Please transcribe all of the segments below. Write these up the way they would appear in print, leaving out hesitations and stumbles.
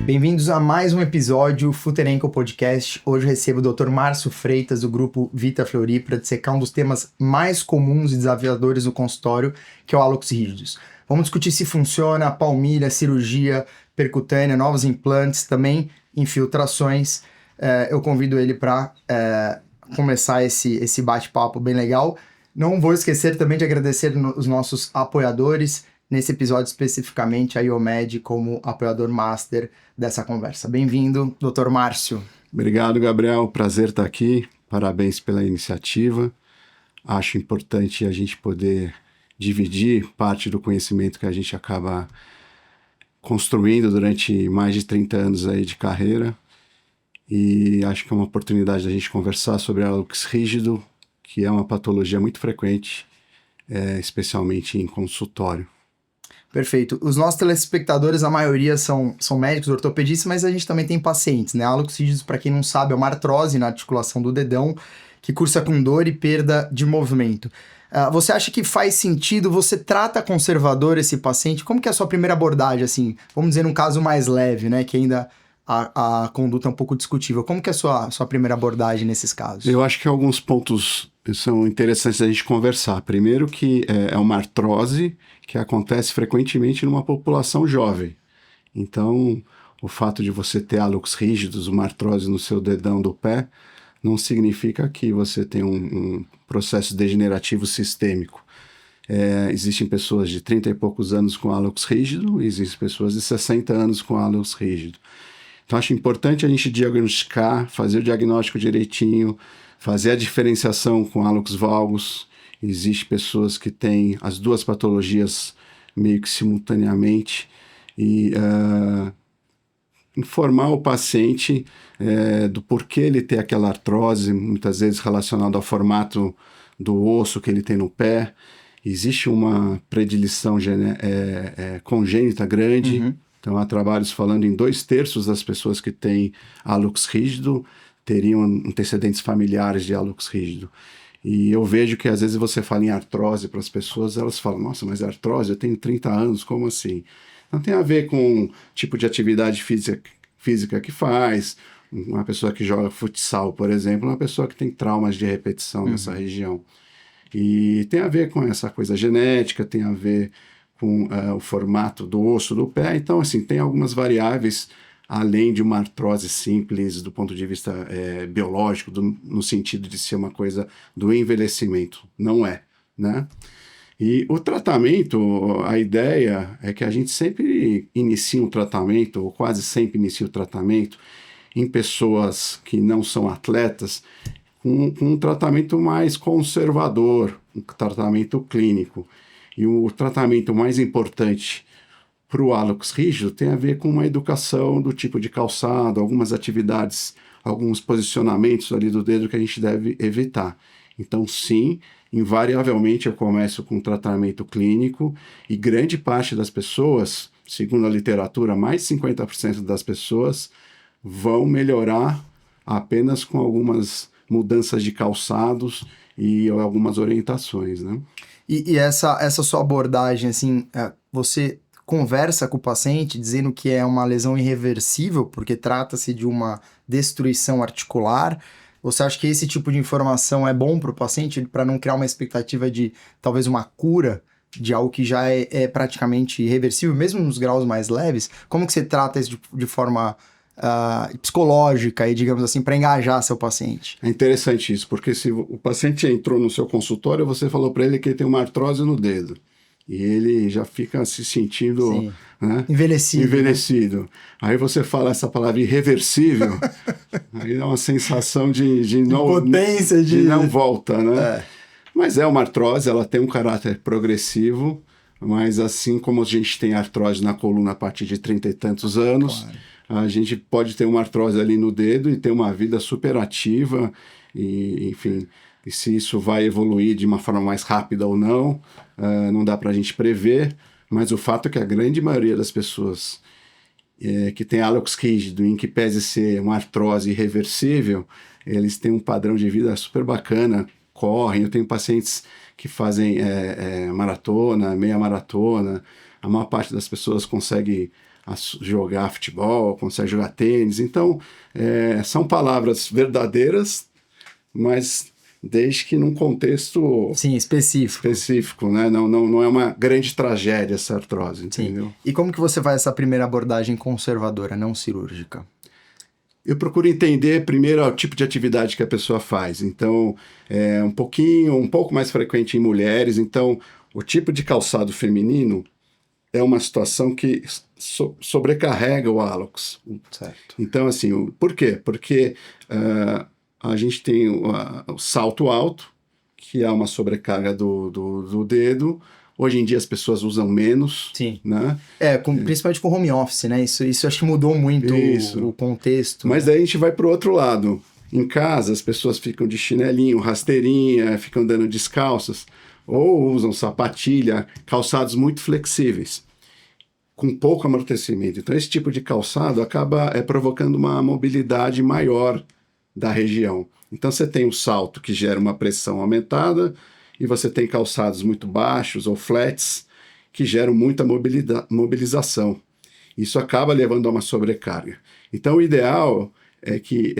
Bem-vindos a mais um episódio Futerenco Podcast. Hoje eu recebo o Dr. Márcio Freitas, do grupo Vita Fleury, para dissecar um dos temas mais comuns e desafiadores do consultório, que é o hálux rígidos. Vamos discutir se funciona, palmilha, cirurgia percutânea, novos implantes, também infiltrações. Eu convido ele para começar esse bate-papo bem legal. Não vou esquecer também de agradecer os nossos apoiadores, nesse episódio especificamente a IOMED como apoiador master dessa conversa. Bem-vindo, Dr. Márcio. Obrigado, Gabriel. Prazer estar aqui. Parabéns pela iniciativa. Acho importante a gente poder dividir parte do conhecimento que a gente acaba construindo durante mais de 30 anos aí de carreira. E acho que é uma oportunidade da gente conversar sobre hálux rígido, que é uma patologia muito frequente, especialmente em consultório. Perfeito. Os nossos telespectadores, a maioria são médicos, ortopedistas, mas a gente também tem pacientes, né? Hálux rígidos, para quem não sabe, é uma artrose na articulação do dedão que cursa com dor e perda de movimento. Você acha que faz sentido? Você trata conservador esse paciente? Como que é a sua primeira abordagem, assim? Vamos dizer, num caso mais leve, né? Que ainda a conduta é um pouco discutível. Como que é a sua primeira abordagem nesses casos? Eu acho que alguns pontos são interessantes a gente conversar. Primeiro que é uma artrose que acontece frequentemente numa população jovem. Então, o fato de você ter hálux rígidos, uma artrose no seu dedão do pé, não significa que você tem um processo degenerativo sistêmico. Existem pessoas de 30 e poucos anos com hálux rígido, e existem pessoas de 60 anos com hálux rígido. Então, acho importante a gente diagnosticar, fazer o diagnóstico direitinho, fazer a diferenciação com hálux valgus. Existem pessoas que têm as duas patologias meio que simultaneamente e informar o paciente do porquê ele tem aquela artrose, muitas vezes relacionada ao formato do osso que ele tem no pé. Existe uma predileção congênita grande. Uhum. Então, há trabalhos falando em 2/3 das pessoas que têm hálux rígido teriam antecedentes familiares de hálux rígido. E eu vejo que às vezes você fala em artrose para as pessoas, elas falam, nossa, mas artrose, eu tenho 30 anos, como assim? Não tem a ver com o tipo de atividade física que faz. Uma pessoa que joga futsal, por exemplo, é uma pessoa que tem traumas de repetição nessa região. E tem a ver com essa coisa genética, tem a ver com o formato do osso do pé. Então, assim, tem algumas variáveis além de uma artrose simples do ponto de vista biológico, no sentido de ser uma coisa do envelhecimento. Não é, né? E o tratamento, a ideia é que a gente sempre inicia um tratamento, ou quase sempre inicia o tratamento, em pessoas que não são atletas, com um tratamento mais conservador, um tratamento clínico. E o tratamento mais importante para o hálux rígido tem a ver com uma educação do tipo de calçado, algumas atividades, alguns posicionamentos ali do dedo que a gente deve evitar. Então, sim, invariavelmente eu começo com tratamento clínico e grande parte das pessoas, segundo a literatura, mais de 50% das pessoas vão melhorar apenas com algumas mudanças de calçados e algumas orientações, né? E essa sua abordagem, assim, você conversa com o paciente dizendo que é uma lesão irreversível, porque trata-se de uma destruição articular. Você acha que esse tipo de informação é bom para o paciente, para não criar uma expectativa de talvez uma cura de algo que já é praticamente irreversível, mesmo nos graus mais leves? Como que você trata isso de forma psicológica e, digamos assim, para engajar seu paciente? É interessante isso, porque se o paciente entrou no seu consultório, você falou para ele que ele tem uma artrose no dedo. E ele já fica se sentindo, né, envelhecido. Né? Aí você fala essa palavra irreversível, aí dá uma sensação de impotência, de não volta, né? Mas é uma artrose, ela tem um caráter progressivo, mas assim como a gente tem artrose na coluna a partir de 30 e tantos anos, a gente pode ter uma artrose ali no dedo e ter uma vida super ativa, e, enfim, e se isso vai evoluir de uma forma mais rápida ou não, não dá para a gente prever, mas o fato é que a grande maioria das pessoas que tem hálux rígido, em que pese ser uma artrose irreversível, eles têm um padrão de vida super bacana, correm, eu tenho pacientes que fazem maratona, meia maratona, a maior parte das pessoas consegue jogar futebol, consegue jogar tênis, então são palavras verdadeiras, mas desde que num contexto Sim, específico, né? Não é uma grande tragédia essa artrose, entendeu? Sim. E como que você faz essa primeira abordagem conservadora, não cirúrgica? Eu procuro entender primeiro o tipo de atividade que a pessoa faz. Então, um pouco mais frequente em mulheres. Então, o tipo de calçado feminino é uma situação que sobrecarrega o hálux. Certo. Então, assim, por quê? Porque a gente tem o salto alto, que é uma sobrecarga do dedo. Hoje em dia as pessoas usam menos. Sim. Né? Principalmente com home office, né? Isso acho que mudou muito o contexto. Mas daí a gente vai para o outro lado. Em casa, as pessoas ficam de chinelinho, rasteirinha, ficam andando descalças, ou usam sapatilha, calçados muito flexíveis, com pouco amortecimento. Então, esse tipo de calçado acaba provocando uma mobilidade maior da região. Então, você tem um salto que gera uma pressão aumentada, e você tem calçados muito baixos ou flats, que geram muita mobilização. Isso acaba levando a uma sobrecarga. Então, o ideal é que,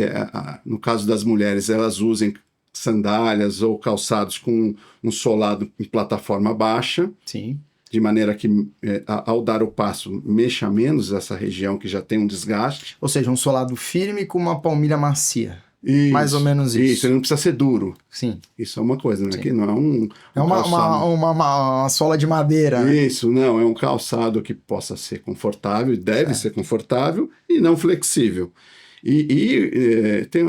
no caso das mulheres, elas usem sandálias ou calçados com um solado em plataforma baixa, Sim. de maneira que, ao dar o passo, mexa menos essa região que já tem um desgaste. Ou seja, um solado firme com uma palmilha macia. Isso, mais ou menos isso. Isso, ele não precisa ser duro. Sim. Isso é uma coisa, né? Sim. Que não é uma sola de madeira. Isso, não, é um calçado que possa ser confortável, deve ser confortável e não flexível.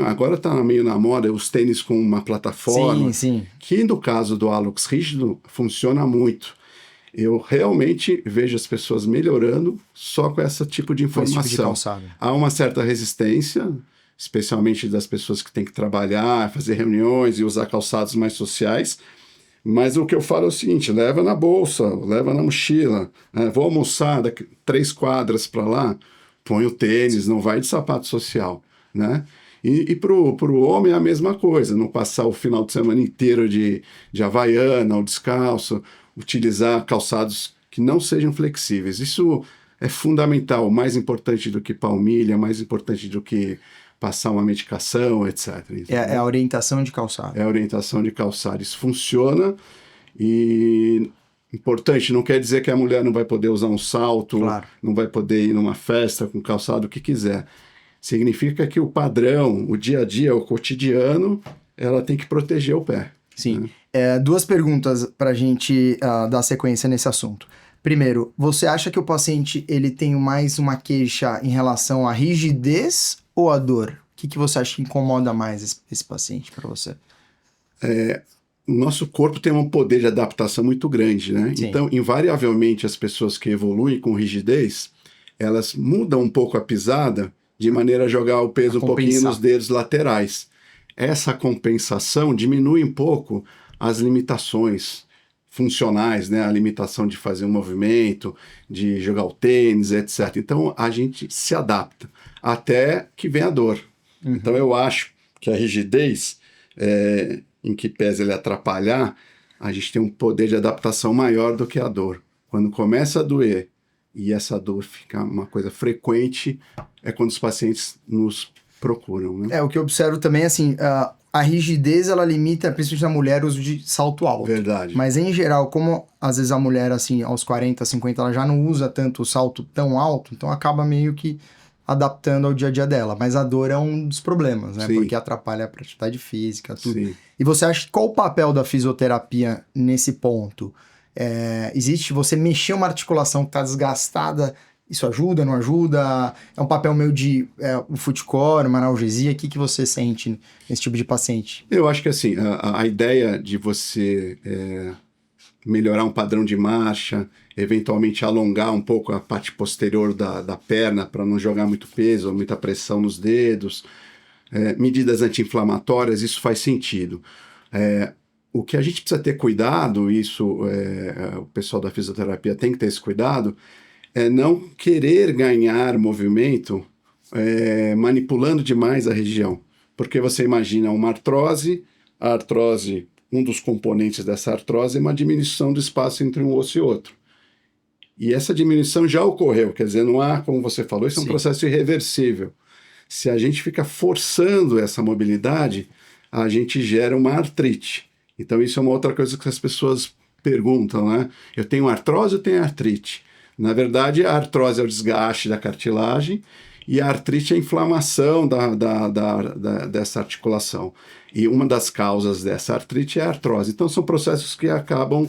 Agora está meio na moda os tênis com uma plataforma, sim. Que no caso do hálux rígido funciona muito. Eu realmente vejo as pessoas melhorando só com esse tipo de informação. Esse tipo de calçado. Há uma certa resistência, especialmente das pessoas que têm que trabalhar, fazer reuniões e usar calçados mais sociais. Mas o que eu falo é o seguinte: leva na bolsa, leva na mochila. Vou almoçar 3 quadras para lá, põe o tênis, não vai de sapato social. Né? E para o homem é a mesma coisa, não passar o final de semana inteiro de havaiana ou descalço, utilizar calçados que não sejam flexíveis. Isso é fundamental, mais importante do que palmilha, mais importante do que passar uma medicação, etc. É a orientação de calçado. É a orientação de calçado. Isso funciona e, importante, não quer dizer que a mulher não vai poder usar um salto, claro, não vai poder ir numa festa com calçado, o que quiser. Significa que o padrão, o dia a dia, o cotidiano, ela tem que proteger o pé. Sim. Né? 2 perguntas para a gente dar sequência nesse assunto. Primeiro, você acha que o paciente ele tem mais uma queixa em relação à rigidez ou à dor? O que você acha que incomoda mais esse paciente para você? O nosso corpo tem um poder de adaptação muito grande, né? Sim. Então, invariavelmente, as pessoas que evoluem com rigidez, elas mudam um pouco a pisada de maneira a jogar o peso um pouquinho nos dedos laterais. Essa compensação diminui um pouco as limitações funcionais, né? A limitação de fazer um movimento, de jogar o tênis, etc. Então, a gente se adapta até que vem a dor. Uhum. Então, eu acho que a rigidez, em que pese ele atrapalhar, a gente tem um poder de adaptação maior do que a dor. Quando começa a doer e essa dor fica uma coisa frequente, é quando os pacientes nos procuram, né? O que eu observo também, assim, a rigidez, ela limita, principalmente na mulher, o uso de salto alto. Verdade. Mas, em geral, como às vezes a mulher, assim, aos 40, 50, ela já não usa tanto o salto tão alto, então acaba meio que adaptando ao dia a dia dela. Mas a dor é um dos problemas, né? Sim. Porque atrapalha a atividade física, tudo. Sim. E você acha, qual o papel da fisioterapia nesse ponto? Existe, você mexer uma articulação que está desgastada, isso ajuda, não ajuda? É um papel meio de um footcore, uma analgesia? O que você sente nesse tipo de paciente? Eu acho que assim, a ideia de você melhorar um padrão de marcha, eventualmente alongar um pouco a parte posterior da perna para não jogar muito peso, muita pressão nos dedos, medidas anti-inflamatórias, isso faz sentido. O que a gente precisa ter cuidado, isso o pessoal da fisioterapia tem que ter esse cuidado, é não querer ganhar movimento manipulando demais a região. Porque você imagina uma artrose, a artrose um dos componentes dessa artrose é uma diminuição do espaço entre um osso e outro. E essa diminuição já ocorreu, quer dizer, não há, como você falou, isso é um processo irreversível. Se a gente fica forçando essa mobilidade, a gente gera uma artrite. Então isso é uma outra coisa que as pessoas perguntam, né? Eu tenho artrose ou tenho artrite? Na verdade, a artrose é o desgaste da cartilagem e a artrite é a inflamação dessa articulação. E uma das causas dessa artrite é a artrose. Então são processos que acabam...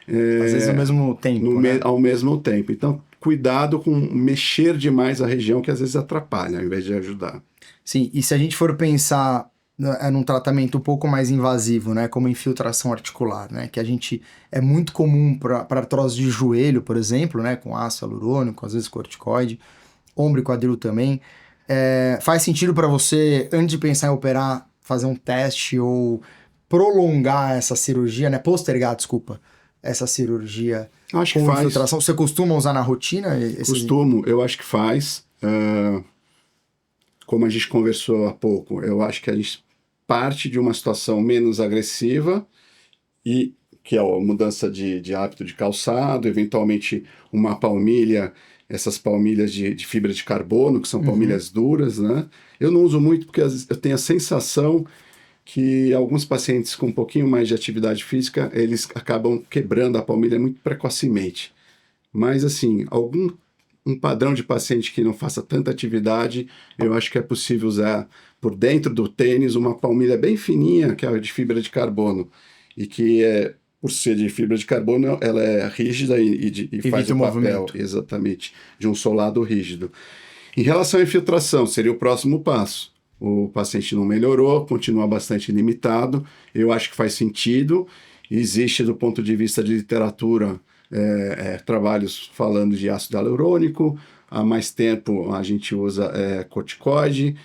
às vezes ao mesmo tempo, né? Ao mesmo tempo. Então, cuidado com mexer demais a região, que às vezes atrapalha, ao invés de ajudar. Sim, e se a gente for pensar num tratamento um pouco mais invasivo, né, como infiltração articular, né, que a gente é muito comum para artrose de joelho, por exemplo, né, com ácido hialurônico, às vezes corticoide, ombro e quadril também, faz sentido para você, antes de pensar em operar, fazer um teste ou prolongar essa cirurgia, né, postergar, desculpa, essa cirurgia acho com que faz. infiltração? Você costuma usar na rotina? Costumo, eu acho que faz. Como a gente conversou há pouco, eu acho que a gente parte de uma situação menos agressiva, e que é a mudança de hábito de calçado, eventualmente uma palmilha, essas palmilhas de fibra de carbono, que são palmilhas duras, né? Eu não uso muito porque às vezes eu tenho a sensação que alguns pacientes com um pouquinho mais de atividade física, eles acabam quebrando a palmilha muito precocemente. Mas, assim, um padrão de paciente que não faça tanta atividade, eu acho que é possível usar por dentro do tênis uma palmilha bem fininha, que é de fibra de carbono, e que, por ser de fibra de carbono, ela é rígida e faz o papel, movimento. Exatamente, de um solado rígido. Em relação à infiltração, seria o próximo passo. O paciente não melhorou, continua bastante limitado, eu acho que faz sentido. Existe, do ponto de vista de literatura, trabalhos falando de ácido hialurônico. Há mais tempo a gente usa corticoide.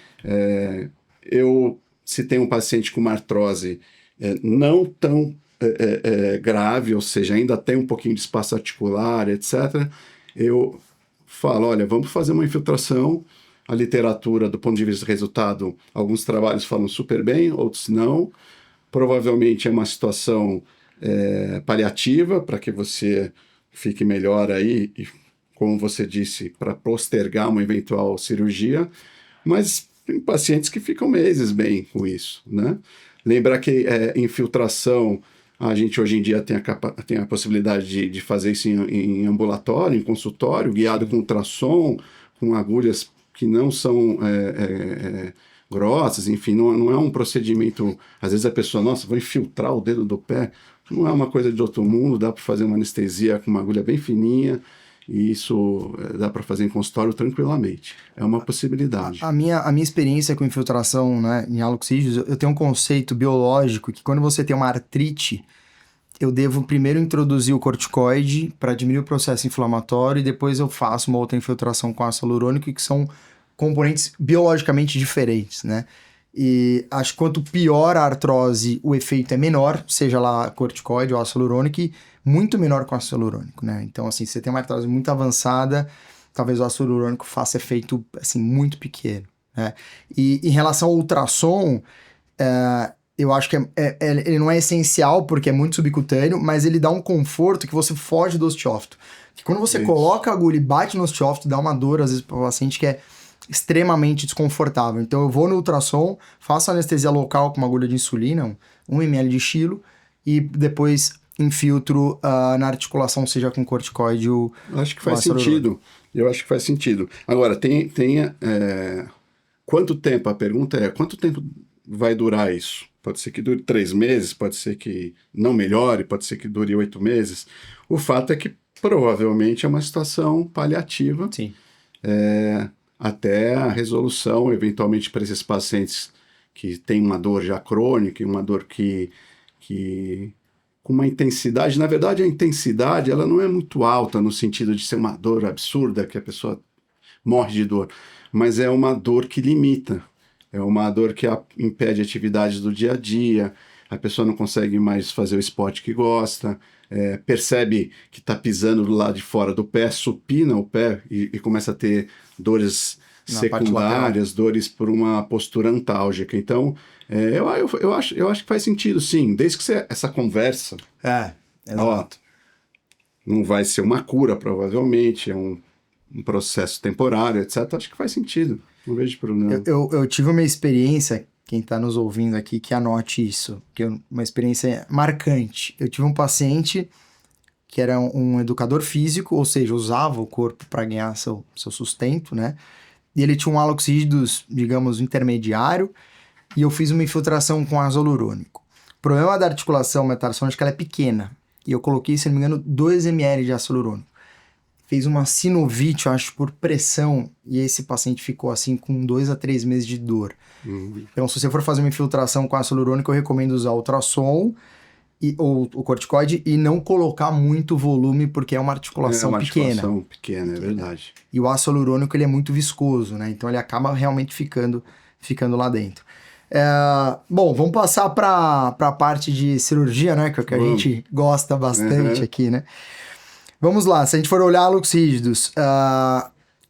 Se tem um paciente com uma artrose não tão grave, ou seja, ainda tem um pouquinho de espaço articular, etc., eu falo, olha, vamos fazer uma infiltração. A literatura, do ponto de vista do resultado, alguns trabalhos falam super bem, outros não. Provavelmente é uma situação paliativa, para que você fique melhor aí, e, como você disse, para postergar uma eventual cirurgia, mas tem pacientes que ficam meses bem com isso, né? Lembrar que infiltração, a gente hoje em dia tem a possibilidade de fazer isso em ambulatório, em consultório, guiado com ultrassom, com agulhas que não são grossas, enfim, não é um procedimento. Às vezes a pessoa, nossa, vou infiltrar o dedo do pé. Não é uma coisa de outro mundo, dá para fazer uma anestesia com uma agulha bem fininha, e isso dá para fazer em consultório tranquilamente. É uma possibilidade. A minha experiência com infiltração, né, em hálux rígidos, eu tenho um conceito biológico que quando você tem uma artrite, eu devo primeiro introduzir o corticoide para diminuir o processo inflamatório e depois eu faço uma outra infiltração com ácido hialurônico, que são componentes biologicamente diferentes, né? E acho que quanto pior a artrose, o efeito é menor, seja lá corticoide ou ácido hialurônico, e muito menor com ácido hialurônico, né? Então, assim, se você tem uma artrose muito avançada, talvez o ácido hialurônico faça efeito, assim, muito pequeno, né? E em relação ao ultrassom, eu acho que ele não é essencial porque é muito subcutâneo, mas ele dá um conforto que você foge do osteófito. Que quando você coloca a agulha e bate no osteófito, dá uma dor, às vezes, para o paciente que é extremamente desconfortável. Então eu vou no ultrassom, faço anestesia local com uma agulha de insulina, 1 ml de estilo, e depois infiltro na articulação, seja com corticoide ou... Acho que faz sentido. Eu acho que faz sentido. Agora, quanto tempo? A pergunta é, quanto tempo vai durar isso? Pode ser que dure 3 meses, pode ser que não melhore, pode ser que dure 8 meses. O fato é que provavelmente é uma situação paliativa. Sim. Até a resolução, eventualmente, para esses pacientes que têm uma dor já crônica, e uma dor que com uma intensidade, na verdade a intensidade ela não é muito alta no sentido de ser uma dor absurda, que a pessoa morre de dor, mas é uma dor que limita, é uma dor que impede atividades do dia a dia, a pessoa não consegue mais fazer o esporte que gosta, percebe que está pisando do lado de fora do pé, supina o pé e começa a ter dores parte lateral. secundárias, dores por uma postura antálgica. Então, eu acho que faz sentido, sim, desde que essa conversa, Exato. não vai ser uma cura, provavelmente, é um processo temporário, etc. Acho que faz sentido, não vejo problema. Eu tive uma experiência, quem está nos ouvindo aqui, que anote isso, que é uma experiência marcante. Eu tive um paciente que era um educador físico, ou seja, usava o corpo para ganhar seu sustento, né? E ele tinha um hálux rígidos, digamos, intermediário, e eu fiz uma infiltração com ácido hialurônico. O problema da articulação metatarsiônica é que ela é pequena, e eu coloquei, se não me engano, 2 ml de ácido hialurônico. Fez uma sinovite, eu acho, por pressão, e esse paciente ficou assim com 2 a 3 meses de dor. Então, se você for fazer uma infiltração com ácido hialurônico, eu recomendo usar ultrassom ou o corticoide e não colocar muito volume, porque é uma articulação pequena. É verdade. E o ácido hialurônico, ele é muito viscoso, né? Então, ele acaba realmente ficando lá dentro. Bom, vamos passar para a parte de cirurgia, né? Que é o que a gente gosta bastante aqui, né? Vamos lá, se a gente for olhar hálux rígidos,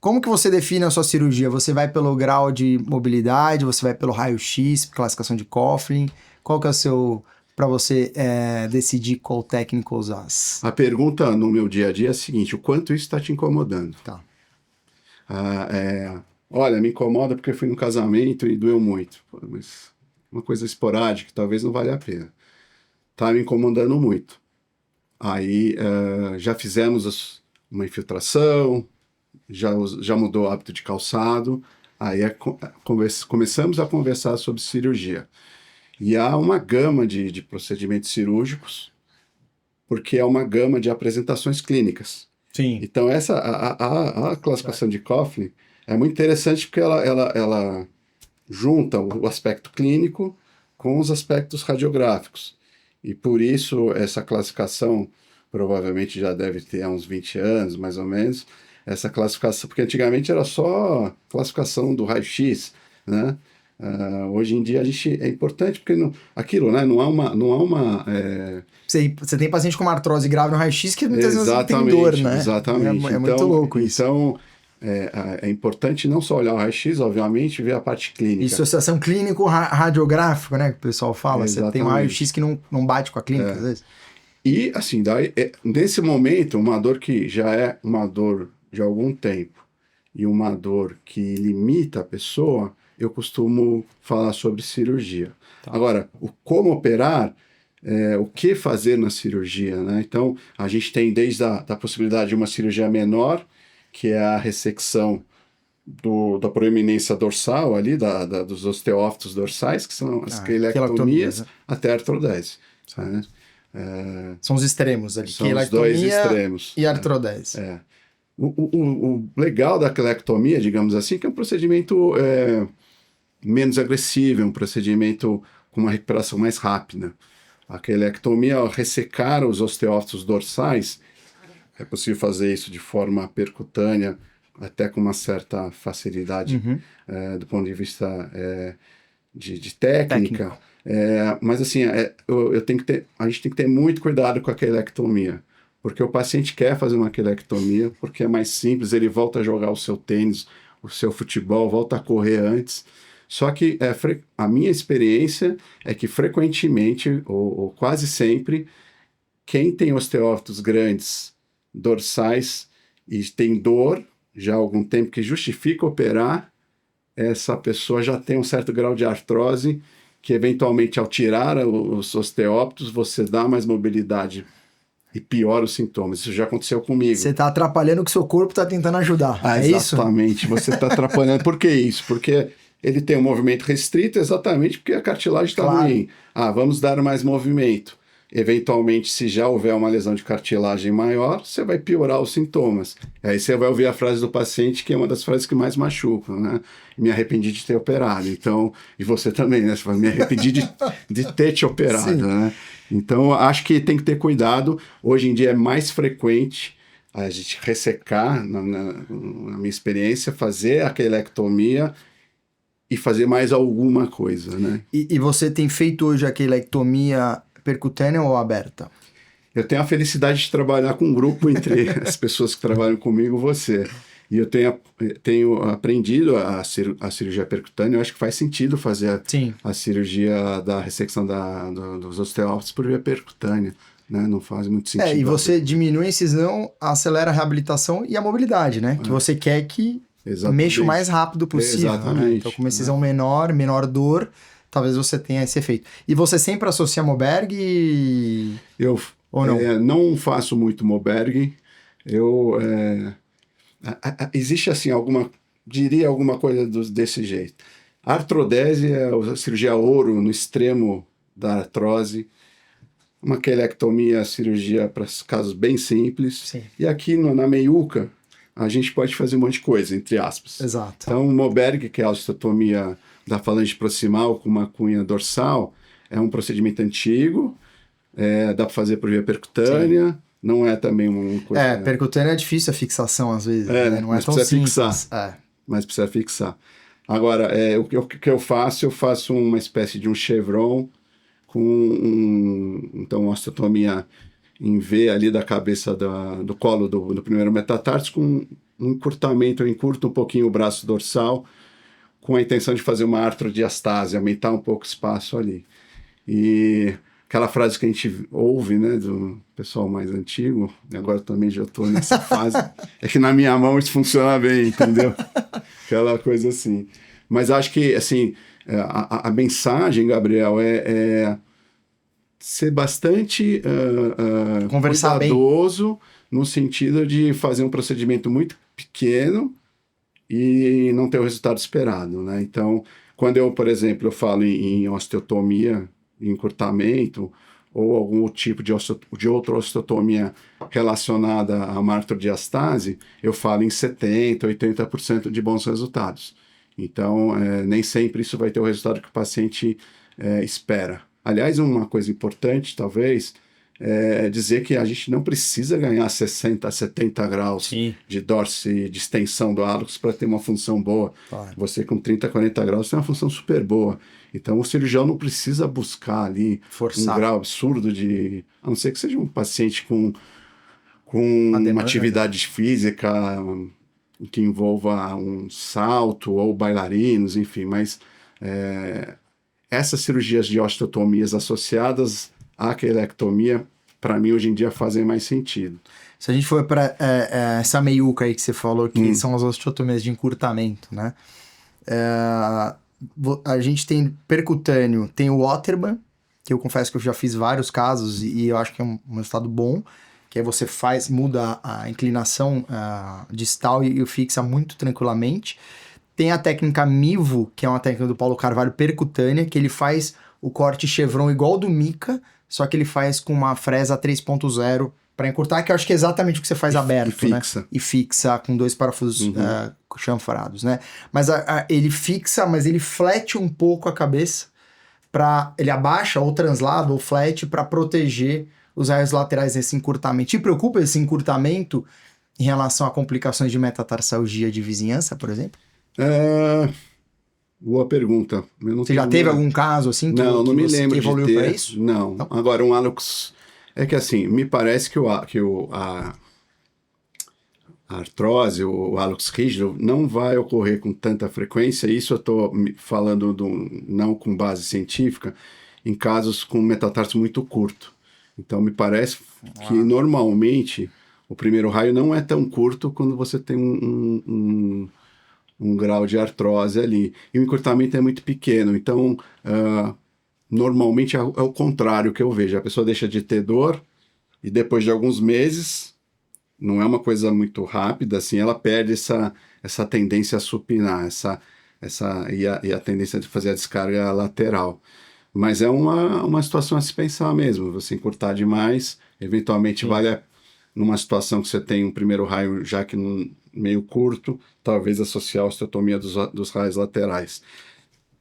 como que você define a sua cirurgia? Você vai pelo grau de mobilidade, você vai pelo raio-x, classificação de Coughlin? Qual que é o seu... para você decidir qual técnica usar? A pergunta no meu dia a dia é a seguinte: o quanto isso está te incomodando? Tá. Olha, me incomoda porque eu fui num casamento e doeu muito. Pô, mas uma coisa esporádica, talvez não valha a pena. Tá me incomodando muito. Aí já fizemos uma infiltração, já mudou o hábito de calçado, aí começamos a conversar sobre cirurgia. E há uma gama de procedimentos cirúrgicos, porque é uma gama de apresentações clínicas. Sim. Então, a classificação de Coughlin é muito interessante porque ela junta o aspecto clínico com os aspectos radiográficos. E por isso, essa classificação provavelmente já deve ter há uns 20 anos, mais ou menos, essa classificação, porque antigamente era só classificação do raio-x, né? Hoje em dia é importante porque aquilo, né? Não há uma Você tem paciente com uma artrose grave no raio-x que muitas vezes tem dor, né? Exatamente. É muito louco isso. Então, é importante não só olhar o raio-x, obviamente, ver a parte clínica. E associação clínico-radiográfico, né? Que o pessoal fala. Exatamente. Você tem um raio-x que não bate com a clínica, às vezes. E, assim, nesse momento, uma dor que já é uma dor de algum tempo e uma dor que limita a pessoa, eu costumo falar sobre cirurgia. Tá. Agora, como operar, o que fazer na cirurgia, né? Então, a gente tem desde a possibilidade de uma cirurgia menor, que é a ressecção da proeminência dorsal ali, dos osteófitos dorsais, que são as quelectomias, até a artrodese. Né? São os extremos ali. São os dois extremos. E artrodese. O legal da quelectomia, digamos assim, que é um procedimento menos agressivo, é um procedimento com uma recuperação mais rápida. A quelectomia, ao ressecar os osteócitos dorsais, é possível fazer isso de forma percutânea, até com uma certa facilidade do ponto de vista de técnica. Mas assim, a gente tem que ter muito cuidado com a quelectomia, porque o paciente quer fazer uma quelectomia, porque é mais simples, ele volta a jogar o seu tênis, o seu futebol, volta a correr antes. Só que a minha experiência é que frequentemente, ou quase sempre, quem tem osteófitos grandes dorsais e tem dor já há algum tempo que justifica operar, essa pessoa já tem um certo grau de artrose que eventualmente ao tirar os osteócitos você dá mais mobilidade e piora os sintomas. Isso já aconteceu comigo. Você está atrapalhando o que seu corpo está tentando ajudar. É isso? Exatamente. Você está atrapalhando. Por que isso? Porque ele tem um movimento restrito exatamente porque a cartilagem está ruim. Vamos dar mais movimento. Eventualmente, se já houver uma lesão de cartilagem maior, você vai piorar os sintomas. Aí você vai ouvir a frase do paciente, que é uma das frases que mais machucam, né? Me arrependi de ter operado. Então, e você também, né? Você fala, me arrependi de ter te operado, né? Então, acho que tem que ter cuidado. Hoje em dia é mais frequente a gente ressecar, na minha experiência, fazer a quelectomia e fazer mais alguma coisa, né? E você tem feito hoje a quelectomia percutânea ou aberta? Eu tenho a felicidade de trabalhar com um grupo entre as pessoas que trabalham comigo, você. E eu tenho aprendido a cirurgia percutânea. Eu acho que faz sentido fazer a cirurgia da ressecção dos osteócitos por via percutânea, né? Não faz muito sentido. E você diminui a incisão, acelera a reabilitação e a mobilidade, né? Que você quer que mexa o mais rápido possível. Exatamente. Né? Então, com uma incisão menor dor, talvez você tenha esse efeito. E você sempre associa Moberg? Ou não? Não faço muito Moberg. Existe assim alguma coisa desse jeito. A artrodese é a cirurgia ouro no extremo da artrose. Uma quelectomia, cirurgia para casos bem simples. Sim. E aqui na meiuca, a gente pode fazer um monte de coisa, entre aspas. Exato. Então, o Moberg, que é a osteotomia da falange proximal com uma cunha dorsal, é um procedimento antigo, dá para fazer por via percutânea. Sim. Não é também uma coisa... percutânea é difícil a fixação, às vezes. Né? Não é tão simples. Mas precisa fixar. Agora, o que eu faço uma espécie de um chevron com então, uma osteotomia em V ali da cabeça do colo do primeiro metatarso, com um encurtamento, eu encurto um pouquinho o braço dorsal, com a intenção de fazer uma artrodiastase, aumentar um pouco o espaço ali. E aquela frase que a gente ouve, né, do pessoal mais antigo, e agora também já estou nessa fase, é que na minha mão isso funciona bem, entendeu? Aquela coisa assim. Mas acho que, assim, a mensagem, Gabriel, é ser bastante cuidadoso bem. No sentido de fazer um procedimento muito pequeno e não ter o resultado esperado, né? Então, quando eu, por exemplo, eu falo em osteotomia, encurtamento, ou algum tipo de outra osteotomia relacionada a uma artrodiastase, eu falo em 70%, 80% de bons resultados. Então, nem sempre isso vai ter o resultado que o paciente espera. Aliás, uma coisa importante, talvez, é dizer que a gente não precisa ganhar 60 a 70 graus Sim. de dorse, de extensão do hálux para ter uma função boa. Claro. Você com 30, 40 graus tem uma função super boa. Então, o cirurgião não precisa buscar ali forçar um grau absurdo de... A não ser que seja um paciente com uma atividade física que envolva um salto ou bailarinos, enfim. Mas essas cirurgias de osteotomias associadas à quelectomia, para mim, hoje em dia, fazem mais sentido. Se a gente for para essa meiuca aí que você falou, que são as osteotomias de encurtamento, né? A gente tem percutâneo, tem o Waterman, que eu confesso que eu já fiz vários casos e eu acho que é um resultado bom, que aí você muda a inclinação distal e o fixa muito tranquilamente. Tem a técnica Mivo, que é uma técnica do Paulo Carvalho percutânea, que ele faz o corte chevron igual do Mika, só que ele faz com uma fresa 3.0 para encurtar, que eu acho que é exatamente o que você faz aberto, né? E fixa com 2 parafusos chanfrados, né? Mas ele fixa, mas ele flete um pouco a cabeça, ele abaixa ou translado ou flete para proteger os raios laterais desse encurtamento. Te preocupa esse encurtamento em relação a complicações de metatarsalgia de vizinhança, por exemplo? Boa pergunta. Você já teve algum caso assim que, não me lembro que evoluiu de ter. Para isso? Não. Agora, um hálux... É que assim, me parece que a artrose, o hálux rígido, não vai ocorrer com tanta frequência. Isso eu estou falando não com base científica, em casos com metatarso muito curto. Então, me parece que normalmente o primeiro raio não é tão curto quando você tem um grau de artrose ali. E o encurtamento é muito pequeno. Então, normalmente é o contrário que eu vejo. A pessoa deixa de ter dor e depois de alguns meses, não é uma coisa muito rápida, assim, ela perde essa tendência a supinar, e a tendência de fazer a descarga lateral. Mas é uma situação a se pensar mesmo. Você encurtar demais, eventualmente vale numa situação que você tem um primeiro raio já que meio curto, talvez associar a osteotomia dos raios laterais.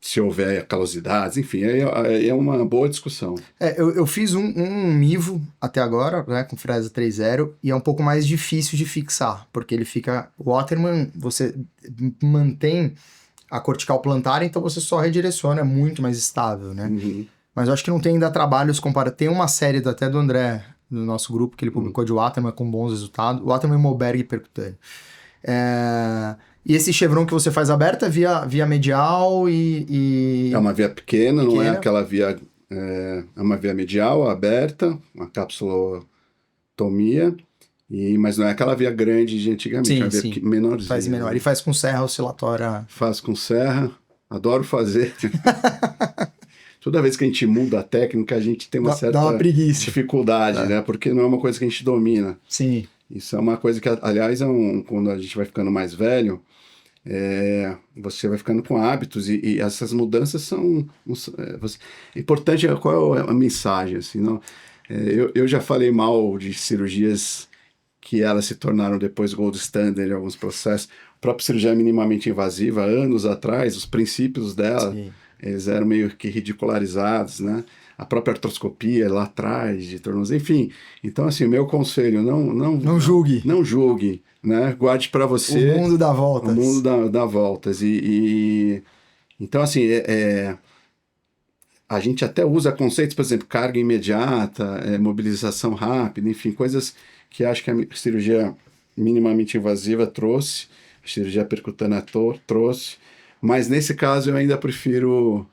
Se houver calosidades, enfim, é uma boa discussão. Eu fiz um Mivo até agora, né, com fresa 3.0, e é um pouco mais difícil de fixar, porque ele fica... O Waterman, você mantém a cortical plantar, então você só redireciona, é muito mais estável, né? Mas eu acho que não tem ainda trabalhos comparados. Tem uma série até do André, do nosso grupo, que ele publicou de Waterman com bons resultados. Waterman, Moberg e percutâneo. E esse chevron que você faz aberta é via medial e... É uma via pequena, não é Pequena. aquela via... É uma via medial, aberta, uma capsulotomia, mas não é aquela via grande de antigamente, é uma via menorzinha. Faz menor. Né? E faz com serra oscilatória. Faz com serra, adoro fazer. Toda vez que a gente muda a técnica, a gente tem uma certa dá uma preguiça. dificuldade, né? Porque não é uma coisa que a gente domina. Sim. Isso é uma coisa que, aliás, quando a gente vai ficando mais velho, você vai ficando com hábitos e essas mudanças são... importante qual é a mensagem, assim, não? Eu já falei mal de cirurgias que elas se tornaram depois gold standard em alguns processos. A própria cirurgia minimamente invasiva, anos atrás, os princípios dela, eles eram meio que ridicularizados, né? A própria artroscopia lá atrás, de tornozelo, enfim. Então, assim, o meu conselho, não julgue. Não julgue, né? Guarde para você... O mundo dá voltas. O mundo dá voltas. Então, assim, a gente até usa conceitos, por exemplo, carga imediata, mobilização rápida, enfim, coisas que acho que a cirurgia minimamente invasiva trouxe, a cirurgia percutânea trouxe, mas nesse caso eu ainda prefiro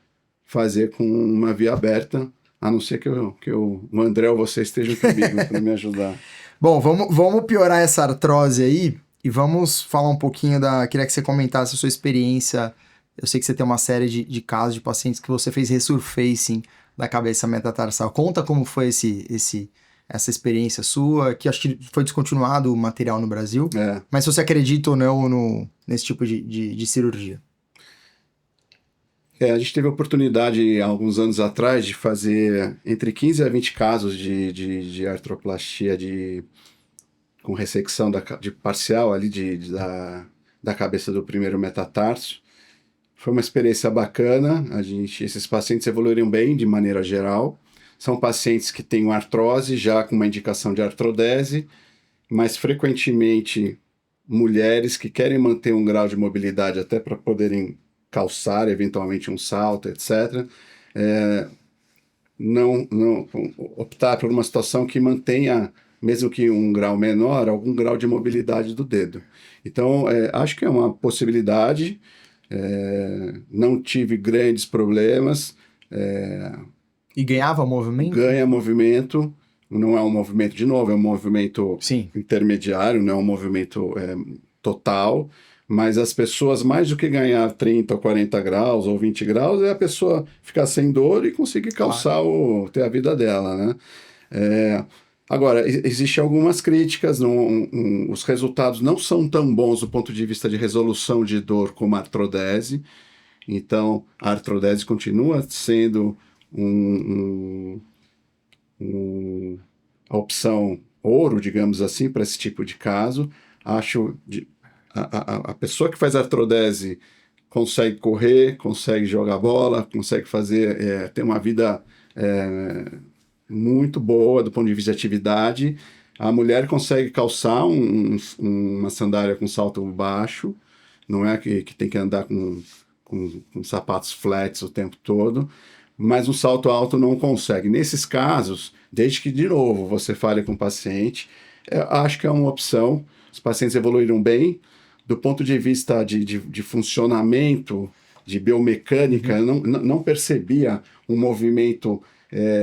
fazer com uma via aberta, a não ser que o André ou você estejam comigo para me ajudar. Bom, vamos piorar essa artrose aí e vamos falar um pouquinho queria que você comentasse a sua experiência. Eu sei que você tem uma série de casos de pacientes que você fez resurfacing da cabeça metatarsal. Conta como foi essa experiência sua, que acho que foi descontinuado o material no Brasil, mas se você acredita ou não nesse tipo de cirurgia. A gente teve a oportunidade, há alguns anos atrás, de fazer entre 15 a 20 casos de artroplastia com ressecção de parcial ali da cabeça do primeiro metatarso. Foi uma experiência bacana, esses pacientes evoluíram bem de maneira geral. São pacientes que têm artrose, já com uma indicação de artrodese, mas frequentemente mulheres que querem manter um grau de mobilidade até para poderem calçar eventualmente um salto, etc. Não optar por uma situação que mantenha, mesmo que um grau menor, algum grau de mobilidade do dedo. Então, acho que é uma possibilidade. Não tive grandes problemas. E ganhava movimento? Ganha movimento. Não é um movimento, de novo, é um movimento intermediário, não é um movimento total. Mas as pessoas, mais do que ganhar 30 ou 40 graus ou 20 graus, é a pessoa ficar sem dor e conseguir calçar ter a vida dela, né? Agora, existem algumas críticas, os resultados não são tão bons do ponto de vista de resolução de dor como a artrodese. Então, a artrodese continua sendo a opção ouro, digamos assim, para esse tipo de caso. Acho... A pessoa que faz artrodese consegue correr, consegue jogar bola, consegue ter uma vida muito boa do ponto de vista de atividade. A mulher consegue calçar uma sandália com salto baixo, não é que tem que andar com sapatos flats o tempo todo, mas um salto alto não consegue. Nesses casos, desde que, de novo, você fale com o paciente, acho que é uma opção. Os pacientes evoluíram bem. Do ponto de vista de funcionamento, de biomecânica, eu não percebia um movimento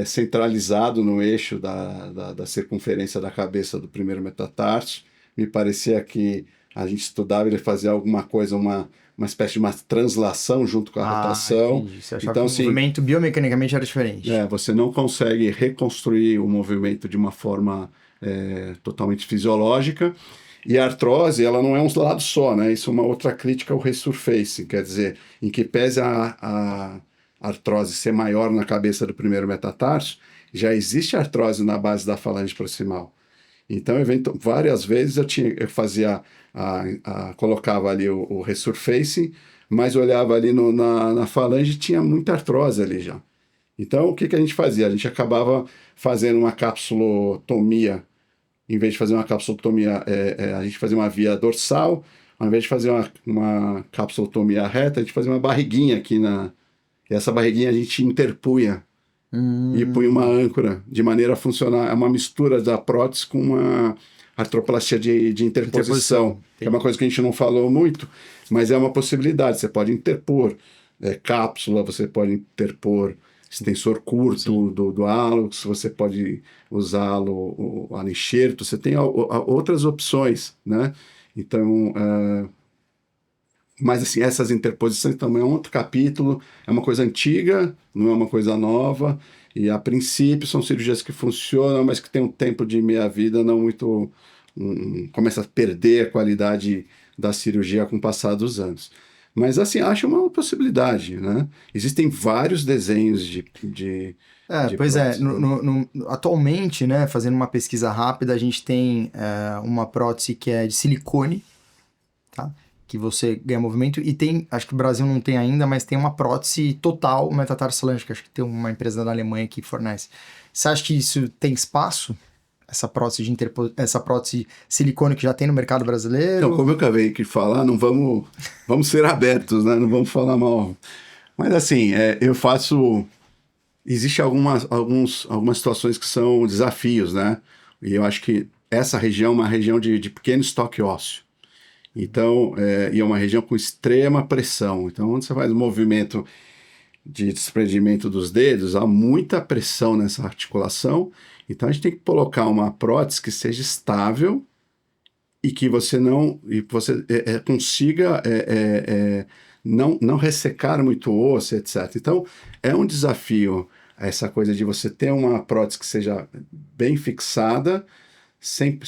centralizado no eixo da circunferência da cabeça do primeiro metatarso. Me parecia que a gente estudava, ele fazia alguma coisa, uma espécie de uma translação junto com a rotação. Entendi. Você achava que o movimento biomecanicamente era diferente. Você não consegue reconstruir o movimento de uma forma totalmente fisiológica. E a artrose, ela não é um lado só, né? Isso é uma outra crítica ao resurfacing, quer dizer, em que pese a artrose ser maior na cabeça do primeiro metatarso, já existe artrose na base da falange proximal. Então, várias vezes eu fazia, colocava ali o resurfacing, mas olhava ali na falange e tinha muita artrose ali já. Então, o que a gente fazia? A gente acabava fazendo uma capsulotomia. Em vez de fazer uma capsulotomia, a gente fazia uma via dorsal. Ao invés de fazer uma capsulotomia reta, a gente fazia uma barriguinha aqui e essa barriguinha a gente interpunha e punha uma âncora, de maneira a funcionar. É uma mistura da prótese com artroplastia de interposição, que é uma coisa que a gente não falou muito, mas é uma possibilidade. Você pode interpor cápsula, você pode interpor extensor curto do hálux, você pode usá-lo o enxerto, você tem outras opções, né? Então, mas assim, essas interposições também é um outro capítulo, é uma coisa antiga, não é uma coisa nova, e a princípio são cirurgias que funcionam, mas que tem um tempo de meia-vida não muito... começa a perder a qualidade da cirurgia com o passar dos anos. Mas assim, acho uma possibilidade, né? Existem vários desenhos de Pois prótese. Atualmente, né, fazendo uma pesquisa rápida, a gente tem uma prótese que é de silicone, tá? Que você ganha movimento, e tem, acho que o Brasil não tem ainda, mas tem uma prótese total metatarsalângica, acho que tem uma empresa da Alemanha que fornece. Você acha que isso tem espaço? Essa prótese silicone que já tem no mercado brasileiro? Então, como eu acabei de falar, não vamos ser abertos, né? Não vamos falar mal. Mas assim, eu faço... Existem algumas situações que são desafios, né? E eu acho que essa região é uma região de pequeno estoque ósseo. Então, e é uma região com extrema pressão. Então, onde você faz um movimento de desprendimento dos dedos, há muita pressão nessa articulação. Então, a gente tem que colocar uma prótese que seja estável e que você consiga não ressecar muito o osso, etc. Então, é um desafio essa coisa de você ter uma prótese que seja bem fixada, sem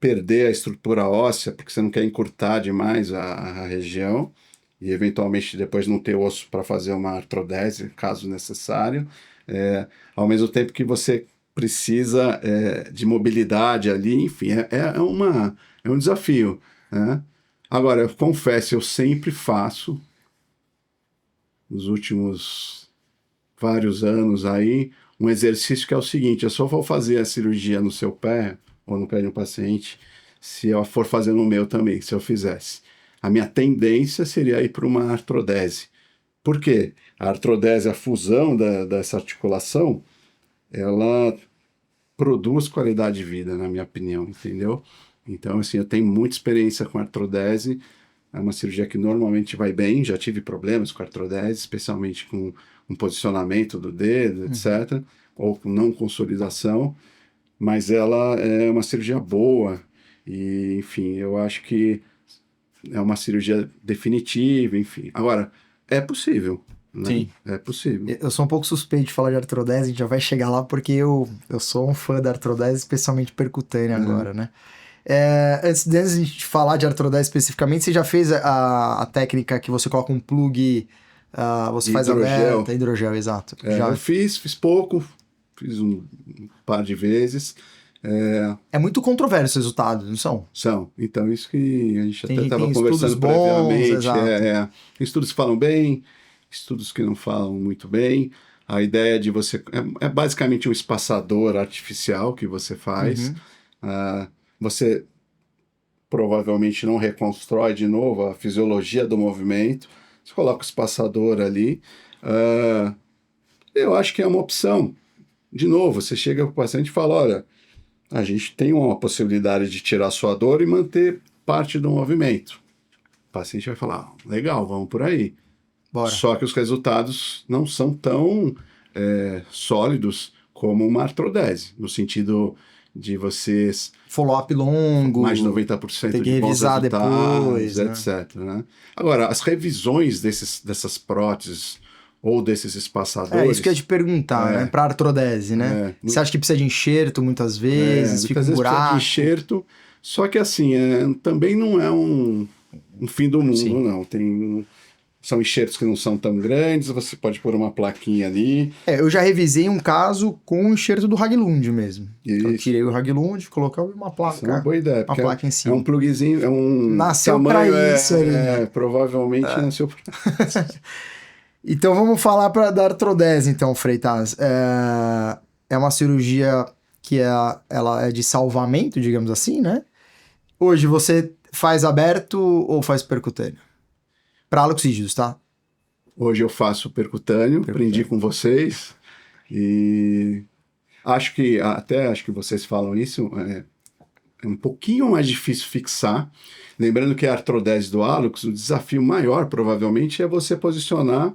perder a estrutura óssea, porque você não quer encurtar demais a região, e eventualmente depois não ter osso para fazer uma artrodese, caso necessário, ao mesmo tempo que você precisa de mobilidade ali, enfim, é um desafio, né? Agora, eu confesso, eu sempre faço, nos últimos vários anos aí, um exercício que é o seguinte: eu só vou fazer a cirurgia no seu pé, ou no pé de um paciente, se eu for fazer no meu também, se eu fizesse. A minha tendência seria ir para uma artrodese. Por quê? A artrodese, a fusão dessa articulação, ela produz qualidade de vida, na minha opinião, entendeu? Então, assim, eu tenho muita experiência com artrodese, é uma cirurgia que normalmente vai bem, já tive problemas com artrodese, especialmente com um posicionamento do dedo, etc., ou com não consolidação, mas ela é uma cirurgia boa, e, enfim, eu acho que é uma cirurgia definitiva, enfim. Agora, é possível, né? Sim. É possível. Eu sou um pouco suspeito de falar de artrodese, a gente já vai chegar lá, porque eu sou um fã da artrodese, especialmente percutânea agora, né? Antes de a gente falar de artrodese especificamente, você já fez a técnica que você coloca um plug, você faz hidrogel. aberta, hidrogel, exato. Já. Eu fiz pouco, fiz um par de vezes. É muito controverso os resultados, não são? São. Então, isso que a gente até Tem estava estudos conversando bons, previamente. exato. Tem estudos que falam bem, estudos que não falam muito bem. A ideia de você... É basicamente um espaçador artificial que você faz. Você provavelmente não reconstrói de novo a fisiologia do movimento. Você coloca o espaçador ali. Eu acho que é uma opção. De novo, você chega para o paciente e fala: olha, a gente tem uma possibilidade de tirar sua dor e manter parte do movimento. O paciente vai falar: legal, vamos por aí. Bora. Só que os resultados não são tão sólidos como uma artrodese, no sentido de vocês... Follow-up longo. Mais de 90% tem que de bons revisar resultados, depois, né? etc. Né? Agora, as revisões dessas próteses ou desses espaçadores... Isso que eu ia te perguntar, né? Pra artrodese, né? Você acha que precisa de enxerto muitas vezes? Fica muitas um vezes precisa buraco? de enxerto, só que assim, também não é um fim do mundo, Sim. não. São enxertos que não são tão grandes, você pode pôr uma plaquinha ali. Eu já revisei um caso com o enxerto do Haglund mesmo. Eu Isso. tirei o Haglund, coloquei uma placa. Isso é uma boa ideia, Uma porque placa em cima. é um plugzinho, é um Nasceu tamanho, pra isso ali. provavelmente nasceu pra... Então vamos falar da artrodese, então, Freitas. É uma cirurgia que ela é de salvamento, digamos assim, né? Hoje você faz aberto ou faz percutâneo? Para hálux rígidos, tá? Hoje eu faço percutâneo, aprendi com vocês, e acho que vocês falam isso, é um pouquinho mais difícil fixar. Lembrando que a artrodese do hálux, o desafio maior provavelmente é você posicionar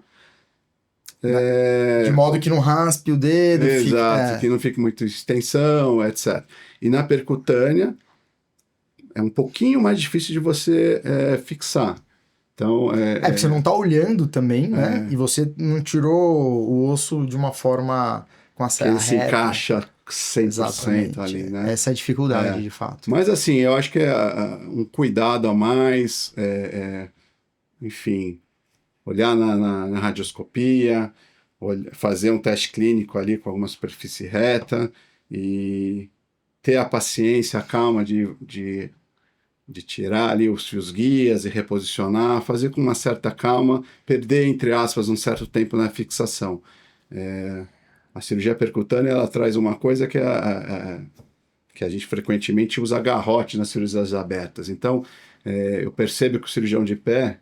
De modo que não raspe o dedo. exato, que não fique muita extensão, etc. E na percutânea é um pouquinho mais difícil de você fixar. Então, porque você não tá olhando também, né? E você não tirou o osso de uma forma com a serra ele se reta. encaixa 100% Exatamente. ali, né? Essa é a dificuldade, de fato. Mas assim, eu acho que é um cuidado a mais, enfim, olhar na radioscopia, fazer um teste clínico ali com alguma superfície reta e ter a paciência, a calma de tirar ali os fios guias e reposicionar, fazer com uma certa calma, perder, entre aspas, um certo tempo na fixação. A cirurgia percutânea, ela traz uma coisa que que a gente frequentemente usa garrote nas cirurgias abertas. Então, eu percebo que o cirurgião de pé,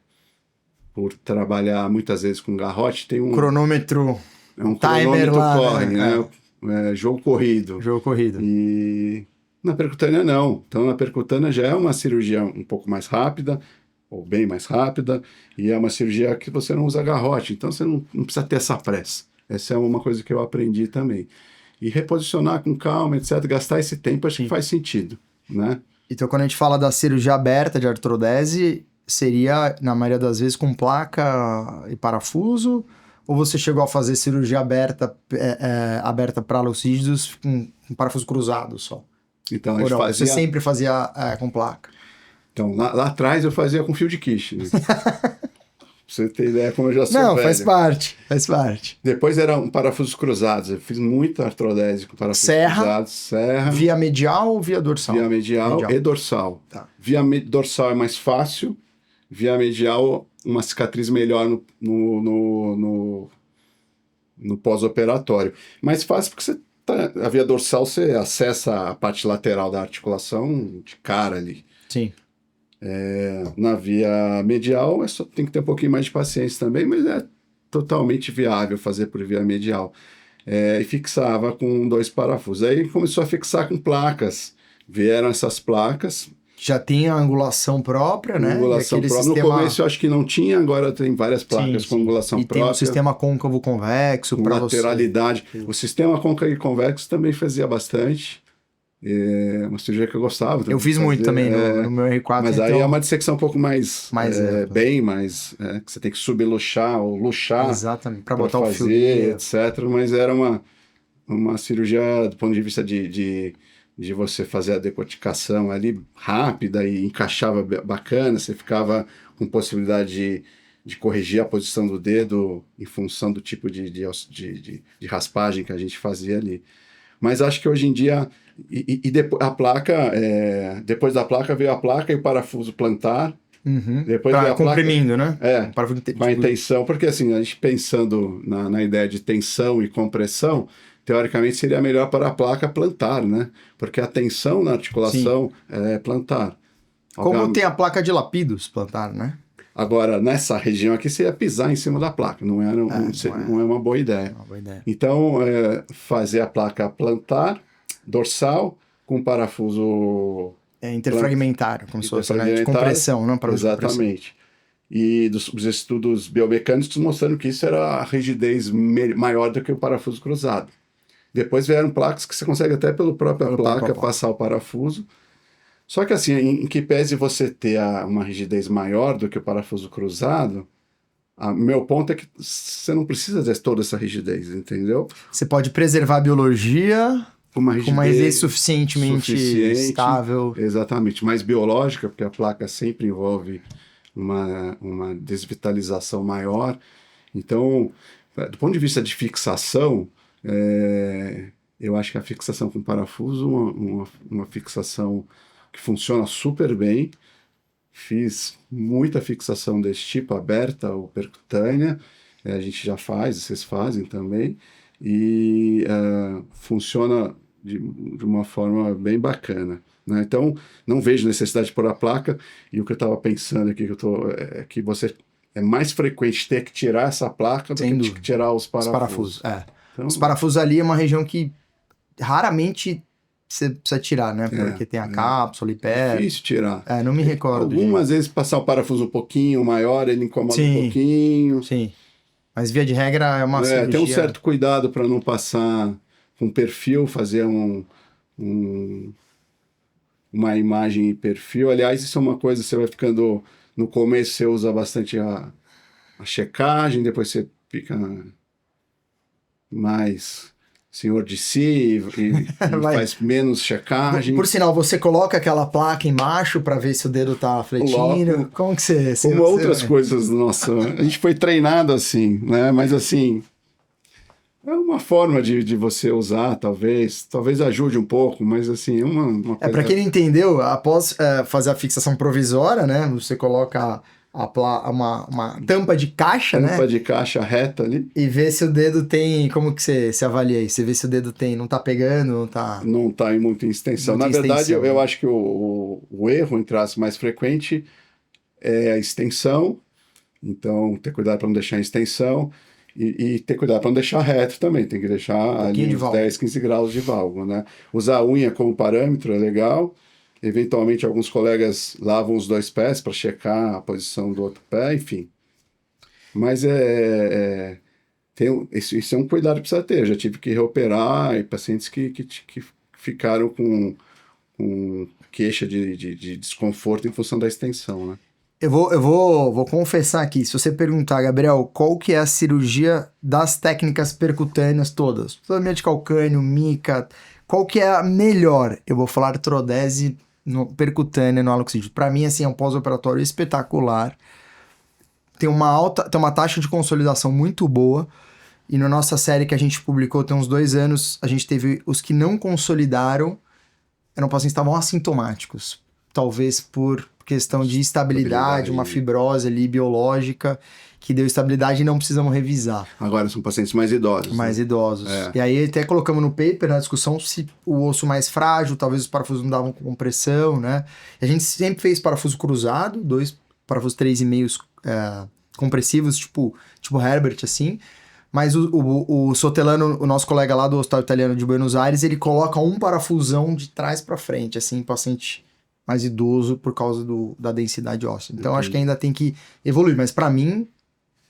por trabalhar muitas vezes com garrote, tem Cronômetro. um Timer cronômetro lá, corre, né? né? Jogo corrido. Jogo corrido. E na percutânea não. Então na percutânea já é uma cirurgia um pouco mais rápida, ou bem mais rápida, e é uma cirurgia que você não usa garrote, então você não precisa ter essa pressa. Essa é uma coisa que eu aprendi também. E reposicionar com calma, etc., gastar esse tempo, acho que faz sentido, né? Então quando a gente fala da cirurgia aberta de artrodese, seria, na maioria das vezes, com placa e parafuso? Ou você chegou a fazer cirurgia aberta para hálux rígidos com parafuso cruzado só? Então, Ou não, você sempre fazia com placa? Então, lá atrás eu fazia com fio de quiche. Né? Pra você ter ideia como eu já sou velho. Faz parte. Depois eram parafusos cruzados. Eu fiz muita artrodese com parafusos cruzados. Serra. Via medial ou via dorsal? Via medial e dorsal. Tá. Via dorsal é mais fácil. Via medial, uma cicatriz melhor no pós-operatório. Mais fácil porque você a via dorsal você acessa a parte lateral da articulação de cara ali. Sim. Na via medial, tem que ter um pouquinho mais de paciência também, mas é totalmente viável fazer por via medial. E fixava com 2 parafusos. Aí começou a fixar com placas. Vieram essas placas. Já tinha angulação própria, né? Angulação própria. No começo eu acho que não tinha, agora tem várias placas com angulação própria. E tem um sistema côncavo-convexo para lateralidade. Você. O sistema côncavo-convexo também fazia bastante. Uma cirurgia que eu gostava. Eu fiz muito também no meu R4. Mas então... aí é uma dissecção um pouco mais bem mais... que você tem que subluxar ou luxar. Exatamente, para botar fazer, o fio. etc. Mas era uma cirurgia do ponto de vista de você fazer a decorticação ali rápida e encaixava bacana, você ficava com possibilidade de corrigir a posição do dedo em função do tipo de raspagem que a gente fazia ali. Mas acho que hoje em dia, a placa, depois da placa veio a placa e o parafuso plantar. Uhum. Depois veio a comprimindo, placa, né? Com a intenção, porque assim, a gente pensando na ideia de tensão e compressão, teoricamente seria melhor para a placa plantar, né? Porque a tensão na articulação é plantar. Como tem a placa de Lapidus plantar, né? Agora, nessa região aqui, você ia pisar em cima da placa, não é uma boa ideia. Então, fazer a placa plantar, dorsal, com parafuso... interfragmentário, como se fosse de compressão, não? Exatamente. E os estudos biomecânicos mostrando que isso era a rigidez maior do que o parafuso cruzado. Depois vieram placas que você consegue até pela própria placa passar o parafuso. Só que assim, em que pese você ter uma rigidez maior do que o parafuso cruzado, meu ponto é que você não precisa ter toda essa rigidez, entendeu? Você pode preservar a biologia com uma rigidez suficientemente estável. Exatamente, mais biológica, porque a placa sempre envolve uma desvitalização maior. Então, do ponto de vista de fixação, eu acho que a fixação com parafuso uma fixação que funciona super bem. Fiz muita fixação desse tipo, aberta ou percutânea, a gente já faz, vocês fazem também, e funciona de uma forma bem bacana. Né? Então, não vejo necessidade de pôr a placa, e o que eu estava pensando aqui, é que você é mais frequente ter que tirar essa placa do que tirar os parafusos. Então, os parafusos ali é uma região que raramente você precisa tirar, né? Porque tem a cápsula e pé. Difícil tirar. Não me recordo. Algumas vezes passar o parafuso um pouquinho maior, ele incomoda um pouquinho. Sim. Mas via de regra é uma cirurgia... Tem um certo cuidado para não passar com perfil, fazer uma imagem em perfil. Aliás, isso é uma coisa, você vai ficando... No começo você usa bastante a checagem, depois você fica mais senhor de si e faz menos checagem. Por sinal, você coloca aquela placa embaixo para ver se o dedo tá fletindo? Como que você... Como outras coisas, nossa, a gente foi treinado assim, né? Mas assim, é uma forma de você usar, talvez ajude um pouco, mas assim, uma coisa... Para quem não entendeu, após fazer a fixação provisória, né? Você coloca uma tampa de caixa, né? Tampa de caixa reta ali. E vê se o dedo tem... Como que você avalia aí? Você vê se o dedo tem... Não tá pegando, não tá... Não tá em muita extensão. Na verdade, eu acho que o erro, entre as mais frequente, é a extensão. Então, ter cuidado para não deixar em extensão. E ter cuidado para não deixar reto também. Tem que deixar ali uns 10, 15 graus de válvula, né? Usar a unha como parâmetro é legal. Eventualmente, alguns colegas lavam os 2 pés para checar a posição do outro pé, enfim. Mas isso é um cuidado que precisa ter. Eu já tive que reoperar e pacientes que ficaram com queixa de desconforto em função da extensão, né? Eu vou confessar aqui, se você perguntar, Gabriel, qual que é a cirurgia das técnicas percutâneas todas? Totalmente de calcânio, mica, qual que é a melhor? Eu vou falar artrodese percutânea no hálux rígido. Para mim, assim, é um pós-operatório espetacular. Tem uma taxa de consolidação muito boa. E na nossa série que a gente publicou tem uns 2 anos, a gente teve os que não consolidaram, eram pacientes que estavam assintomáticos. Talvez por questão de estabilidade, uma fibrose ali biológica que deu estabilidade e não precisamos revisar. Agora são pacientes mais idosos. Mais idosos. E aí até colocamos no paper, na discussão, se o osso mais frágil, talvez os parafusos não davam compressão, né? E a gente sempre fez parafuso cruzado, 2 parafusos 3,5 compressivos, tipo Herbert, assim. Mas o Sotelano, o nosso colega lá do Hospital Italiano de Buenos Aires, ele coloca um parafusão de trás para frente, assim, paciente mais idoso por causa da densidade óssea. Então, acho que ainda tem que evoluir. Mas, para mim,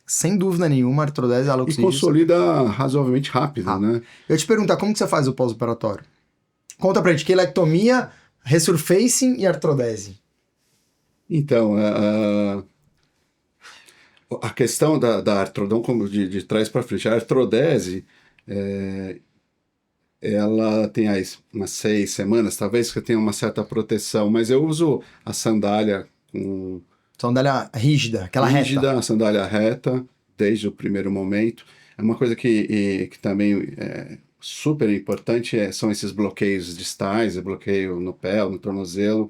sem dúvida nenhuma, artrodese hálux rígido. E consolida razoavelmente rápido, né? Eu te perguntar, como que você faz o pós-operatório? Conta pra gente, quelectomia, resurfacing e artrodese. Então, a questão da artrodão, como de trás para frente, a artrodese... ela tem aí umas 6 semanas, talvez, que tenha uma certa proteção, mas eu uso a sandália com... Sandália rígida, aquela rígida, reta. A sandália reta, desde o primeiro momento. É uma coisa que também é super importante, são esses bloqueios distais, bloqueio no pé, no tornozelo,